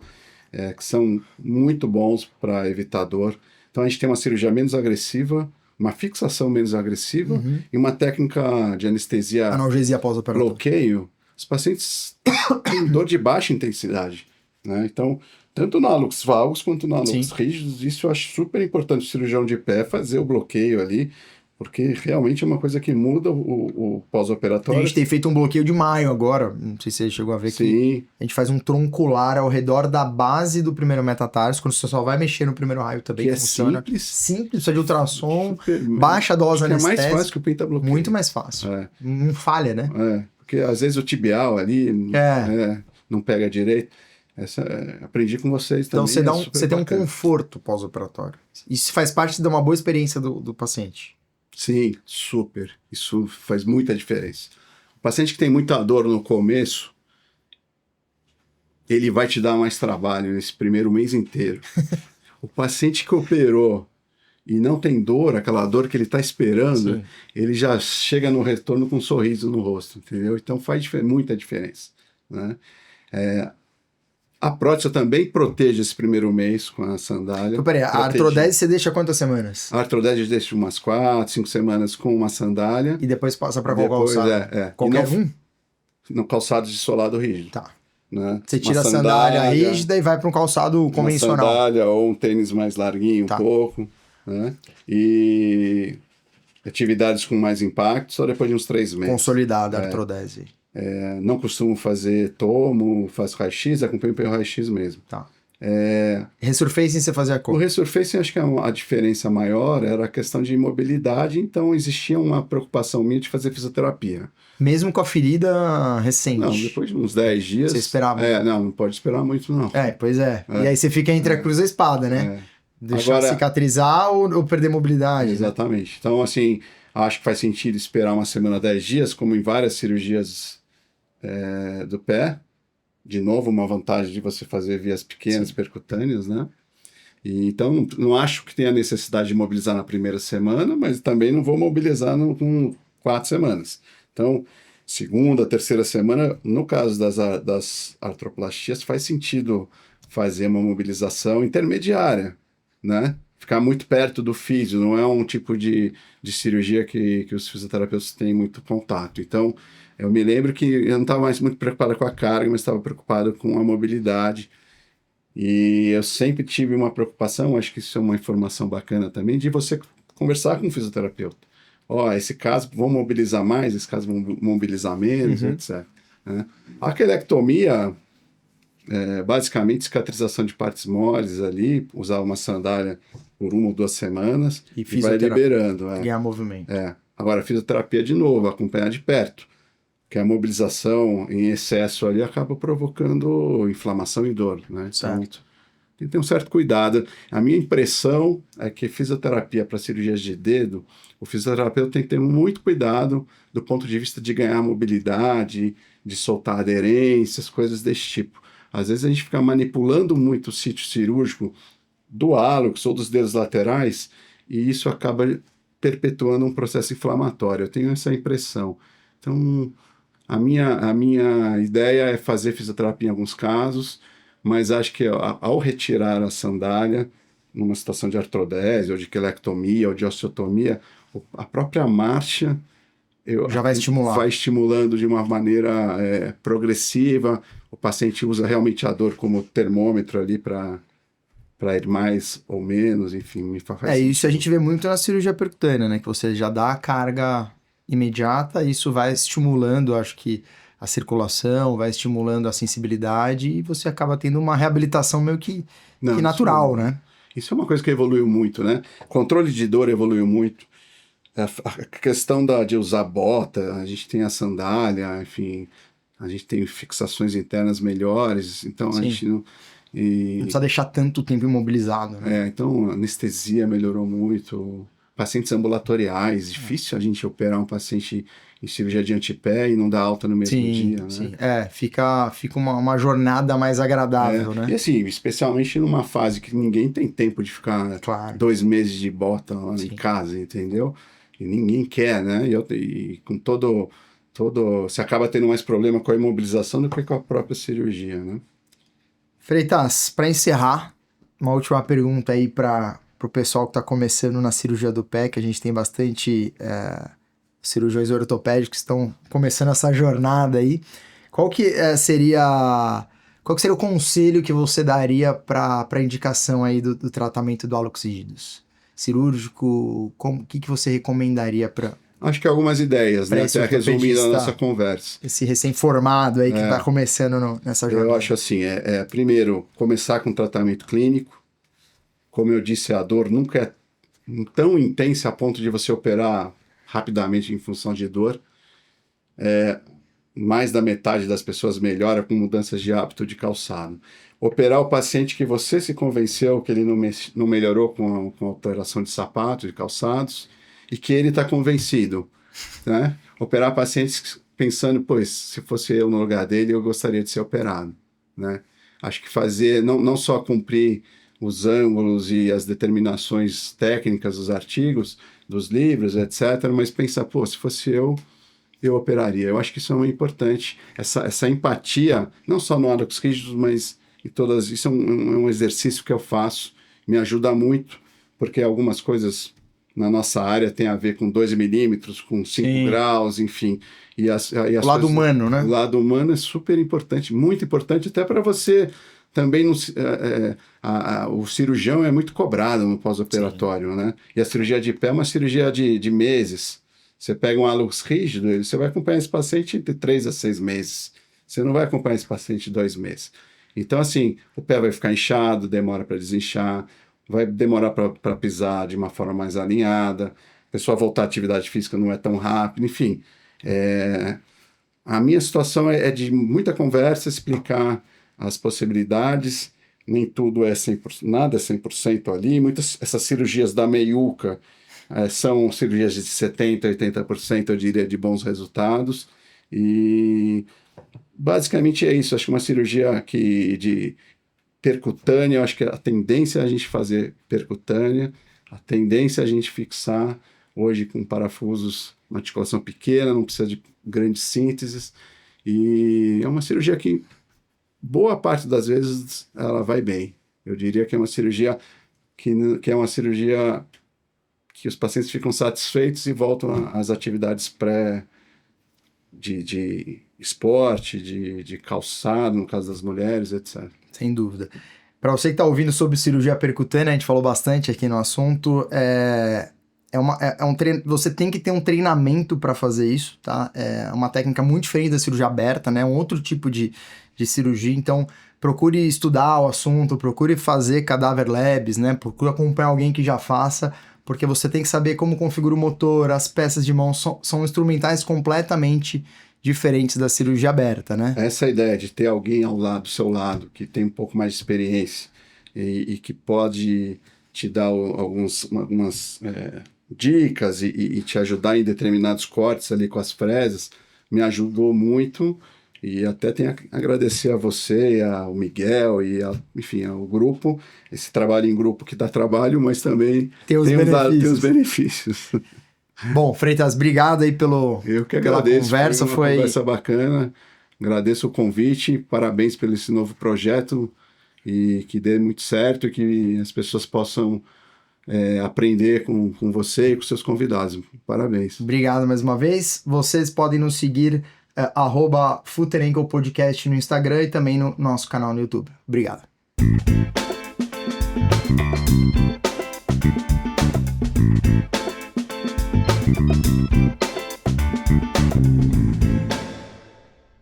que são muito bons para evitar dor. Então a gente tem uma cirurgia menos agressiva, uma fixação menos agressiva e uma técnica de anestesia, analgesia pós-operatória, bloqueio. Os pacientes têm dor de baixa intensidade, né? Então, tanto no hálux valgus quanto no hálux rígidos, isso eu acho super importante o cirurgião de pé fazer o bloqueio ali, porque realmente é uma coisa que muda o pós-operatório. A gente tem feito um bloqueio de maio agora, não sei se você chegou a ver que a gente faz um troncular ao redor da base do primeiro metatarso, quando você só vai mexer no primeiro raio também, que funciona. Simples, precisa de ultrassom, baixa dose anestésica. É mais fácil que o pentabloqueio. Muito mais fácil. Não falha, né? Porque às vezes o tibial ali não pega direito. Aprendi com vocês também. Então você tem um conforto pós-operatório. Isso faz parte de uma boa experiência do paciente. Sim, super. Isso faz muita diferença. O paciente que tem muita dor no começo, ele vai te dar mais trabalho nesse primeiro mês inteiro. O paciente que operou e não tem dor, aquela dor que ele está esperando, ele já chega no retorno com um sorriso no rosto, entendeu? Então faz muita diferença, né? A prótese também protege esse primeiro mês com a sandália. Então, peraí, a artrodese você deixa quantas semanas? A artrodese deixa umas 4, 5 semanas com uma sandália. E depois passa para qual calçado? Qualquer um? No calçado de solado rígido. Tá. Né? Você tira a sandália rígida e vai para um calçado convencional. Uma sandália ou um tênis mais larguinho um pouco. Né? E atividades com mais impacto só depois de uns 3 meses. Consolidada a artrodese. Não costumo fazer tomo, faço raio-x, acompanho pelo raio-x mesmo. Tá. Resurfacing você fazia O como? resurfacing, acho que a diferença maior era a questão de mobilidade, então existia uma preocupação minha de fazer fisioterapia. Mesmo com a ferida recente? Não, depois de uns 10 dias... Você esperava? Não pode esperar muito, não. Pois é. E aí você fica entre a cruz e a espada, né? Deixar Agora, cicatrizar ou perder mobilidade. Exatamente. Né? Então, assim, acho que faz sentido esperar uma semana, 10 dias, como em várias cirurgias do pé. De novo, uma vantagem de você fazer vias pequenas, percutâneas, né? E, então, não acho que tenha necessidade de mobilizar na primeira semana, mas também não vou mobilizar com 4 semanas. Então, segunda, terceira semana, no caso das artroplastias, faz sentido fazer uma mobilização intermediária, né? Ficar muito perto do físio, não é um tipo de cirurgia que os fisioterapeutas têm muito contato. Então, eu me lembro que eu não estava mais muito preocupado com a carga, mas estava preocupado com a mobilidade. E eu sempre tive uma preocupação, acho que isso é uma informação bacana também, de você conversar com o fisioterapeuta. Esse caso vão mobilizar mais, esse caso vão mobilizar menos, etc. Né? A quelectomia, basicamente cicatrização de partes moles ali, usar uma sandália por 1 ou 2 semanas e vai liberando. Ganhar movimento. Agora, a fisioterapia, de novo, acompanhar de perto, que a mobilização em excesso ali acaba provocando inflamação e dor, né? Certo. Então, tem que ter um certo cuidado. A minha impressão é que fisioterapia para cirurgias de dedo, o fisioterapeuta tem que ter muito cuidado do ponto de vista de ganhar mobilidade, de soltar aderências, coisas desse tipo. Às vezes a gente fica manipulando muito o sítio cirúrgico do hálux ou dos dedos laterais e isso acaba perpetuando um processo inflamatório. Eu tenho essa impressão. Então, a minha ideia é fazer fisioterapia em alguns casos, mas acho que ao retirar a sandália, numa situação de artrodese, ou de quelectomia, ou de osteotomia, a própria marcha já vai estimular. Vai estimulando de uma maneira progressiva. O paciente usa realmente a dor como termômetro ali para ir mais ou menos, enfim, me faz isso a gente vê muito na cirurgia percutânea, né? Que você já dá a carga imediata, isso vai estimulando, acho que, a circulação, vai estimulando a sensibilidade e você acaba tendo uma reabilitação meio que natural, né? Isso é uma coisa que evoluiu muito, né? Controle de dor evoluiu muito. A questão de usar bota, a gente tem a sandália, enfim, a gente tem fixações internas melhores, então a gente não... Não precisa deixar tanto tempo imobilizado, né? Então a anestesia melhorou muito. Pacientes ambulatoriais, difícil a gente operar um paciente em cirurgia de antepé e não dar alta no mesmo dia, né? Sim, fica uma jornada mais agradável, né? E assim, especialmente numa fase que ninguém tem tempo de ficar 2 meses de bota lá em casa, entendeu? E ninguém quer, né? E com todo... Você acaba tendo mais problema com a imobilização do que com a própria cirurgia, né? Freitas, para encerrar, uma última pergunta aí para o pessoal que está começando na cirurgia do pé, que a gente tem bastante cirurgiões ortopédicos que estão começando essa jornada aí. Qual que seria o conselho que você daria para a indicação aí do tratamento do hálux rígidos? Cirúrgico, o que você recomendaria para... Acho que algumas ideias, né? Até resumindo a nossa conversa. Esse recém-formado aí que está começando nessa jornada. Eu acho assim, primeiro, começar com tratamento clínico. Como eu disse, a dor nunca é tão intensa a ponto de você operar rapidamente em função de dor. Mais da metade das pessoas melhora com mudanças de hábito de calçado. Operar o paciente que você se convenceu que ele não melhorou com a alteração de sapatos, de calçados, e que ele está convencido, né? Operar pacientes pensando, pois, se fosse eu no lugar dele, eu gostaria de ser operado, né? Acho que fazer, não só cumprir os ângulos e as determinações técnicas dos artigos, dos livros, etc., mas pensar, se fosse eu operaria. Eu acho que isso é muito importante, essa empatia, não só no hálux rígidos, mas em todas, isso é um exercício que eu faço, me ajuda muito, porque algumas coisas na nossa área tem a ver com 2 milímetros, com 5 graus, enfim. E o lado humano, né? O lado humano é super importante, muito importante, até para você também não, o cirurgião é muito cobrado no pós-operatório, né? E a cirurgia de pé é uma cirurgia de meses. Você pega um hálux rígido, você vai acompanhar esse paciente de 3 a 6 meses. Você não vai acompanhar esse paciente 2 meses. Então, assim, o pé vai ficar inchado, demora para desinchar, vai demorar para pisar de uma forma mais alinhada, a pessoa voltar à atividade física não é tão rápido, enfim. A minha situação é de muita conversa, explicar as possibilidades, nem tudo é 100%, nada é 100% ali, muitas essas cirurgias da meiuca são cirurgias de 70%, 80%, eu diria, de bons resultados, e basicamente é isso. Acho que uma cirurgia de percutânea, eu acho que a tendência é a gente fazer percutânea, a tendência é a gente fixar hoje com parafusos, uma articulação pequena, não precisa de grandes sínteses, e é uma cirurgia que boa parte das vezes ela vai bem. Eu diria que é uma cirurgia que é uma cirurgia que os pacientes ficam satisfeitos e voltam às atividades de esporte, de calçado, no caso das mulheres, etc. Sem dúvida. Para você que está ouvindo sobre cirurgia percutânea, a gente falou bastante aqui no assunto, você tem que ter um treinamento para fazer isso, tá? É uma técnica muito diferente da cirurgia aberta, né? Um outro tipo de cirurgia, então procure estudar o assunto, procure fazer cadáver labs, né? Procure acompanhar alguém que já faça, porque você tem que saber como configura o motor, as peças de mão são instrumentais completamente diferentes da cirurgia aberta, né? Essa ideia de ter alguém do seu lado, que tem um pouco mais de experiência e que pode te dar algumas dicas e te ajudar em determinados cortes ali com as fresas, me ajudou muito, e até tenho a agradecer a você, ao Miguel enfim, ao grupo, esse trabalho em grupo que dá trabalho, mas também tem os benefícios. Bom, Freitas, obrigado aí Eu que agradeço, pela conversa. Foi uma conversa bacana, agradeço o convite, parabéns pelo esse novo projeto, e que dê muito certo, e que as pessoas possam aprender com você e com seus convidados. Parabéns. Obrigado mais uma vez. Vocês podem nos seguir @Footer&Ankle Podcast no Instagram e também no nosso canal no YouTube. Obrigado.